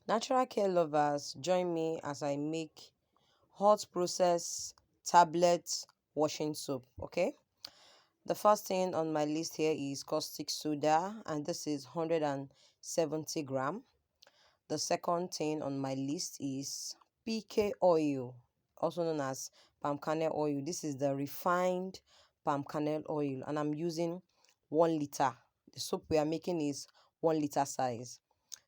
Natural care lovers, join me as I make hot process tablet washing soap. Okay, the first thing on my list here is caustic soda, and this is 170 gram. The second thing on my list is PK oil, also known as palm kernel oil. This is the refined palm kernel oil, and I'm using 1 liter. The soap we are making is 1 liter size.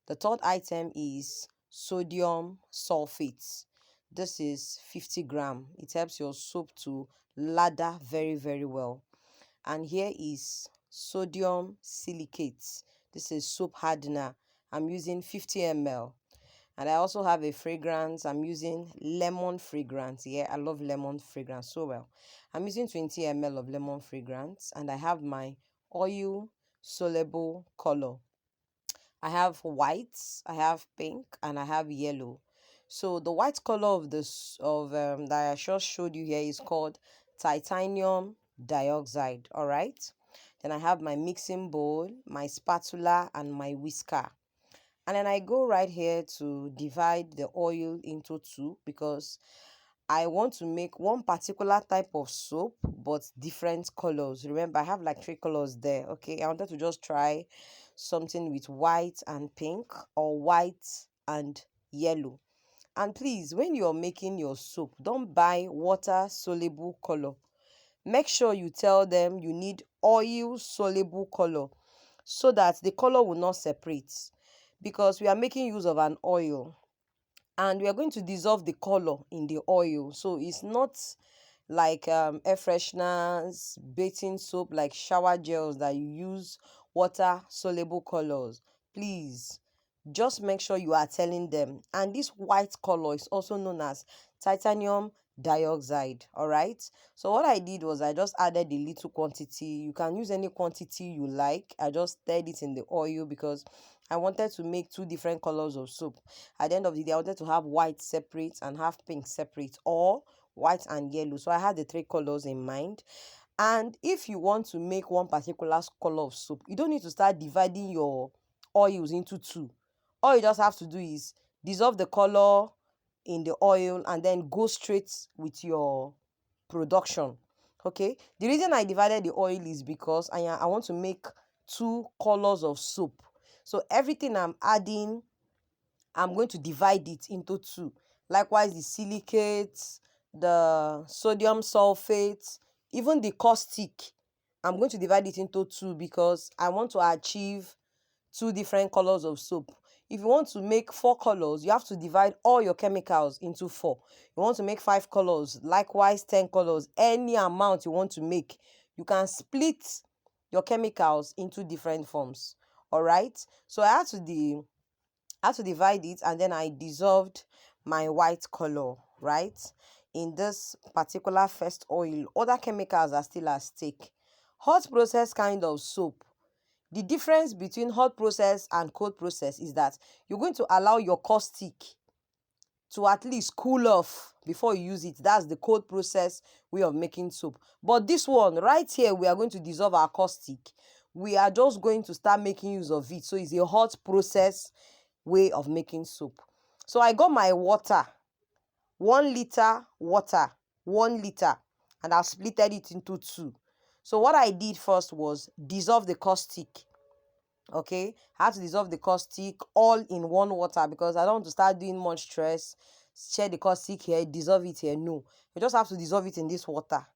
The third item is sodium sulfate. This is 50 gram. It helps your soap to lather very, very well. And here is sodium silicate. This is soap hardener. I'm using 50 ml. And I also have a fragrance. I'm using lemon fragrance. Yeah, I love lemon fragrance so well. I'm using 20 ml of lemon fragrance. And I have my oil soluble color. I have white, I have pink, and I have yellow. So the white color of this of that I just showed you here is called titanium dioxide. All right. Then I have my mixing bowl, my spatula, and my whisker. And then I go right here to divide the oil into two because I want to make one particular type of soap but different colors. Remember, I have like 3 colors there. Okay, I wanted to just try something with white and pink or white and yellow. And please, when you're making your soap, don't buy water soluble color. Make sure you tell them you need oil soluble color so that the color will not separate, because we are making use of an oil and we are going to dissolve the color in the oil. So it's not like air fresheners, bathing soap, like shower gels that you use water soluble colors. Please just make sure you are telling them. And this white color is also known as titanium dioxide. All right, so what I did was I just added a little quantity. You can use any quantity you like. I just stirred it in the oil because I wanted to make two different colors of soap. At the end of the day, I wanted to have white separate and have pink separate, or white and yellow. So I had the 3 colors in mind. And if you want to make one particular color of soap, you don't need to start dividing your oils into two. All you just have to do is dissolve the color in the oil and then go straight with your production. Okay, the reason I divided the oil is because I want to make 2 colors of soap. So everything I'm adding, I'm going to divide it into two. Likewise, the silicates, the sodium sulfate, even the caustic, I'm going to divide it into two because I want to achieve 2 different colors of soap. If you want to make 4 colors, you have to divide all your chemicals into 4. You want to make 5 colors, likewise 10 colors, any amount you want to make. You can split your chemicals into different forms. All right. So I had to divide it, and then I dissolved my white color, right, in this particular first oil. Other chemicals are still at stake. Hot process kind of soap. The difference between hot process and cold process is that you're going to allow your caustic to at least cool off before you use it. That's the cold process way of making soap. But this one right here, we are going to dissolve our caustic. We are just going to start making use of it. So it's a hot process way of making soap. So I got my water, 1 liter water, 1 liter, and I've splitted it into two. So what I did first was dissolve the caustic. Okay, I had to dissolve the caustic all in one water because I don't want to start doing much stress. Share the caustic here, dissolve it here. No, you just have to dissolve it in this water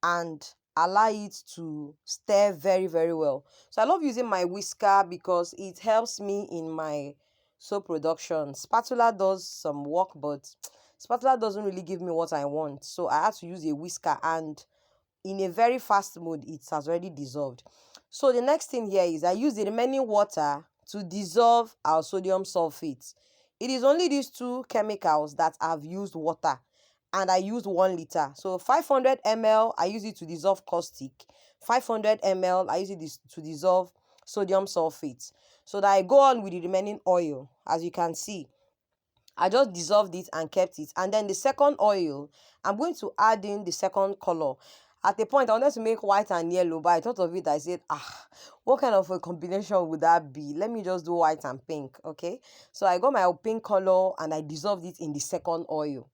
and allow it to stir very, very well. So I love using my whisker because it helps me in my soap production. Spatula does some work, but spatula doesn't really give me what I want. So I had to use a whisker, and in a very fast mode, it has already dissolved. So the next thing here is I use the remaining water to dissolve our sodium sulfate. It is only these two chemicals that I've used water, and I used 1 liter. So 500 ml, I use it to dissolve caustic. 500 ml, I use it to dissolve sodium sulfate. So that I go on with the remaining oil. As you can see, I just dissolved it and kept it. And then the second oil, I'm going to add in the second color. At a point, I wanted to make white and yellow, but I thought of it. I said, what kind of a combination would that be? Let me just do white and pink, okay? So I got my pink color and I dissolved it in the second oil.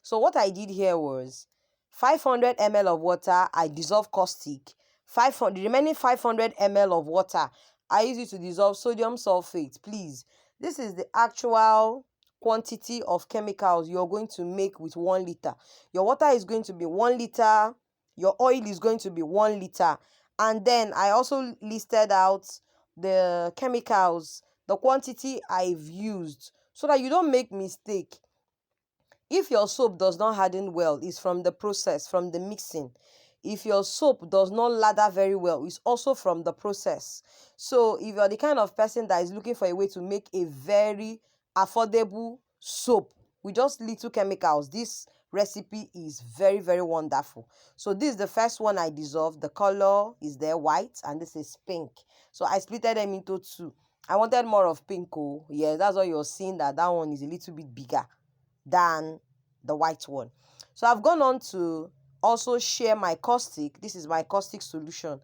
So what I did here was 500 ml of water, I dissolve caustic. 500, the remaining 500 ml of water, I use it to dissolve sodium sulfate. Please, this is the actual quantity of chemicals you're going to make with 1 liter. Your water is going to be 1 liter. Your oil is going to be 1 liter. And then I also listed out the chemicals, the quantity I've used, so that you don't make mistake. If your soap does not harden well, it's from the process, from the mixing. If your soap does not lather very well, it's also from the process. So if you're the kind of person that is looking for a way to make a very affordable soap with just little chemicals, this recipe is very, very wonderful. So this is the first one I dissolved. The color is there, white, and this is pink. So I split them into two. I wanted more of pink. Oh, yeah, that's why you're seeing that one is a little bit bigger than the white one. So I've gone on to also share my caustic. This is my caustic solution.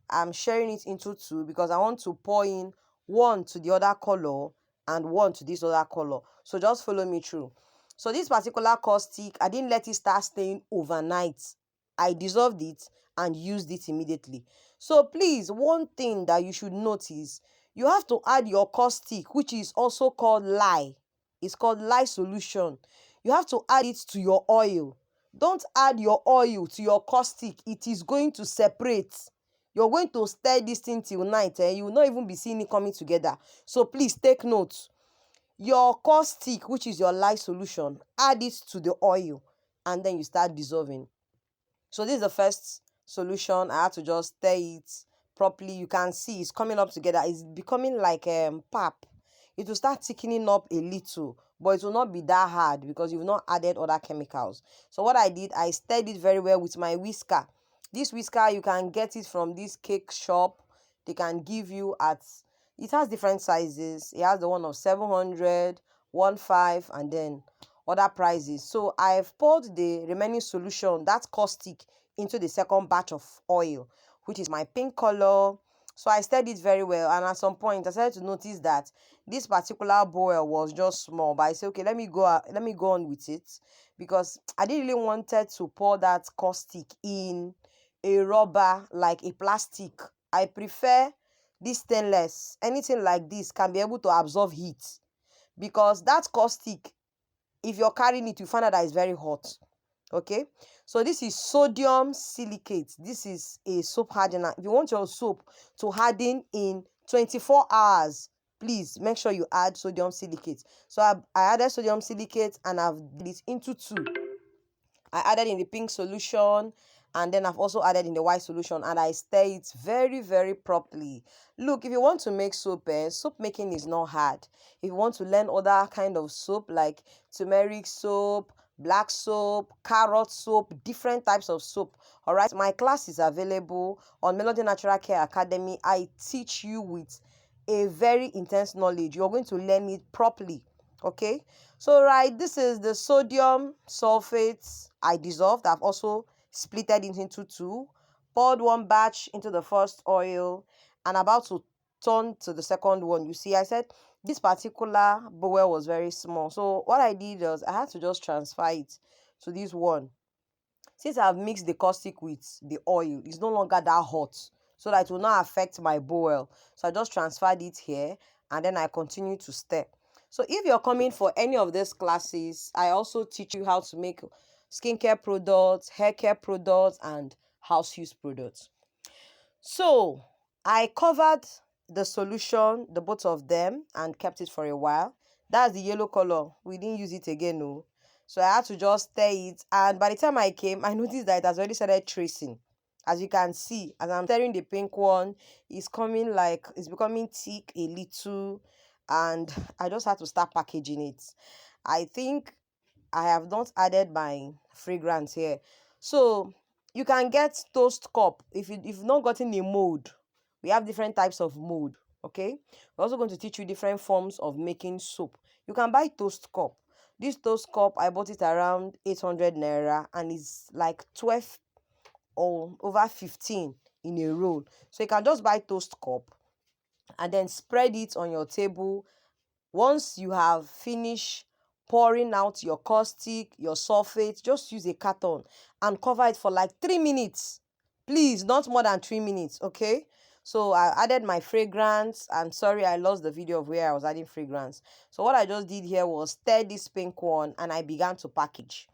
I'm sharing it into two because I want to pour in one to the other color and one to this other color. So just follow me through. So this particular caustic, I didn't let it start staying overnight. I dissolved it and used it immediately. So please, one thing that you should notice, you have to add your caustic, which is also called lye. It's called lye solution. You have to add it to your oil. Don't add your oil to your caustic. It is going to separate. You're going to stir this thing till night. You will not even be seeing it coming together. So please take note. Your caustic, which is your lye solution, add it to the oil and then you start dissolving. So this is the first solution. I had to just stir it properly. You can see it's coming up together. It's becoming like pap. It will start thickening up a little, but it will not be that hard because you've not added other chemicals. So what I did, I stirred it very well with my whisker. This whisker, you can get it from this cake shop. They can give you at, it has different sizes. It has the one of 700, 1.5, and then other prices. So I've poured the remaining solution, that caustic, into the second batch of oil, which is my pink color. So I stirred it very well, and at some point I started to notice that this particular bowl was just small. But I said, okay, let me go on with it, because I didn't really wanted to pour that caustic in a rubber, like a plastic. I prefer this stainless. Anything like this can be able to absorb heat, because that caustic, if you're carrying it, you find out that it's very hot. Okay, so this is sodium silicate. This is a soap hardener. If you want your soap to harden in 24 hours, please make sure you add sodium silicate. So I added sodium silicate and I've divided it into two. I added in the pink solution, and then I've also added in the white solution, and I stir it very, very properly. Look, if you want to make soap, soap making is not hard. If you want to learn other kind of soap like turmeric soap, black soap, carrot soap, different types of soap, all right, my class is available on Melody Natural Care Academy. I teach you with a very intense knowledge. You're going to learn it properly. Okay, so right, this is the sodium sulfates I dissolved. I've also splitted it into two, poured one batch into the first oil, and about to turn to the second one. You see, I said this particular bowl was very small, so what I did was I had to just transfer it to this one. Since I've mixed the caustic with the oil, it's no longer that hot, so that it will not affect my bowl. So I just transferred it here, and then I continue to stir. So if you're coming for any of these classes, I also teach you how to make skincare products, hair care products, and house use products. So I covered the solution, the both of them, and kept it for a while. That's the yellow color. We didn't use it again, no. So I had to just stir it, and by the time I came, I noticed that it has already started tracing. As you can see, as I'm stirring the pink one, it's becoming thick a little, and I just had to start packaging it. I think I have not added my fragrance here. So you can get toast cup if you've not gotten a mold. We have different types of mold. Okay, we're also going to teach you different forms of making soap. You can buy toast cup. This toast cup, I bought it around 800 naira, and it's like 12 or over 15 in a roll. So you can just buy toast cup and then spread it on your table. Once you have finished pouring out your caustic, your sulfate, just use a carton and cover it for like 3 minutes. Please, not more than 3 minutes, okay? So I added my fragrance, and sorry, I lost the video of where I was adding fragrance. So what I just did here was stir this pink one and I began to package.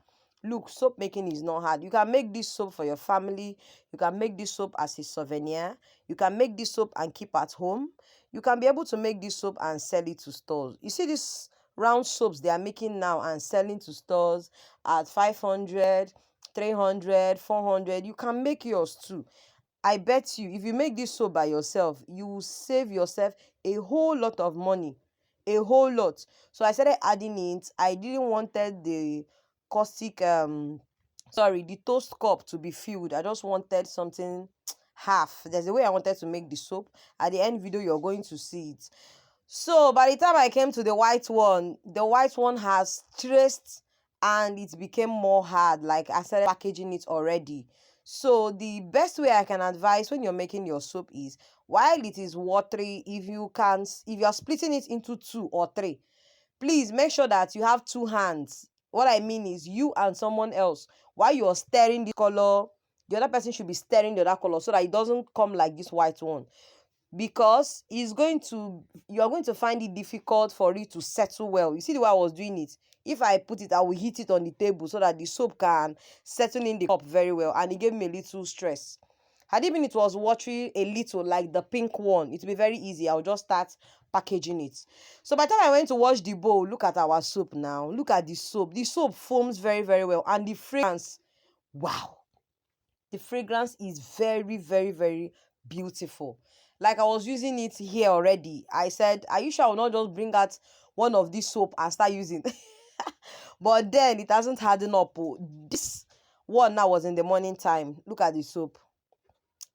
Look, soap making is not hard. You can make this soap for your family. You can make this soap as a souvenir. You can make this soap and keep at home. You can be able to make this soap and sell it to stores. You see these round soaps they are making now and selling to stores at 500, 300, 400. You can make yours too. I bet you if you make this soap by yourself, you will save yourself a whole lot of money. A whole lot. So I started adding it. I didn't wanted the caustic the toast cup to be filled. I just wanted something half. There's a way I wanted to make the soap. At the end video, you're going to see it. So by the time I came to the white one has traced and it became more hard. Like I started packaging it already. So the best way I can advise when you're making your soap is, while it is watery, if you are splitting it into 2 or 3, please make sure that you have 2 hands. What I mean is you and someone else. While you're stirring the color, the other person should be stirring the other color so that it doesn't come like this white one, because you're going to find it difficult for it to settle well. You see the way I was doing it? If I put it, I will hit it on the table so that the soap can settle in the cup very well, and it gave me a little stress. Had it been it was watery a little like the pink one, it will be very easy. I'll just start packaging it. So by the time I went to wash the bowl, look at our soap now. Look at the soap. The soap foams very, very well, and the fragrance, wow, the fragrance is very, very, very beautiful. Like I was using it here already. I said, are you sure I will not just bring out one of this soap and start using? But then it hasn't hardened up. This one now was in the morning time. Look at the soap.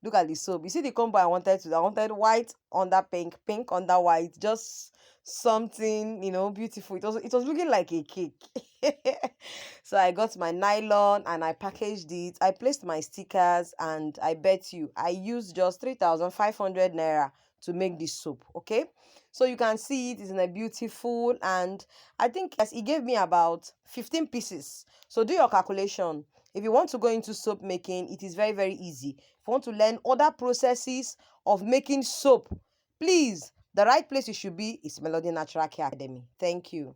Look at the soap. You see the combo I wanted white under pink, pink under white. Just something, beautiful. It was looking like a cake. So I got my nylon and I packaged it. I placed my stickers, and I bet you I used just 3,500 naira to make this soap. Okay, so you can see it is in a beautiful, and I think yes, it gave me about 15 pieces. So do your calculation. If you want to go into soap making, it is very, very easy. If you want to learn other processes of making soap, please, the right place you should be is Melody Natural Care Academy. Thank you.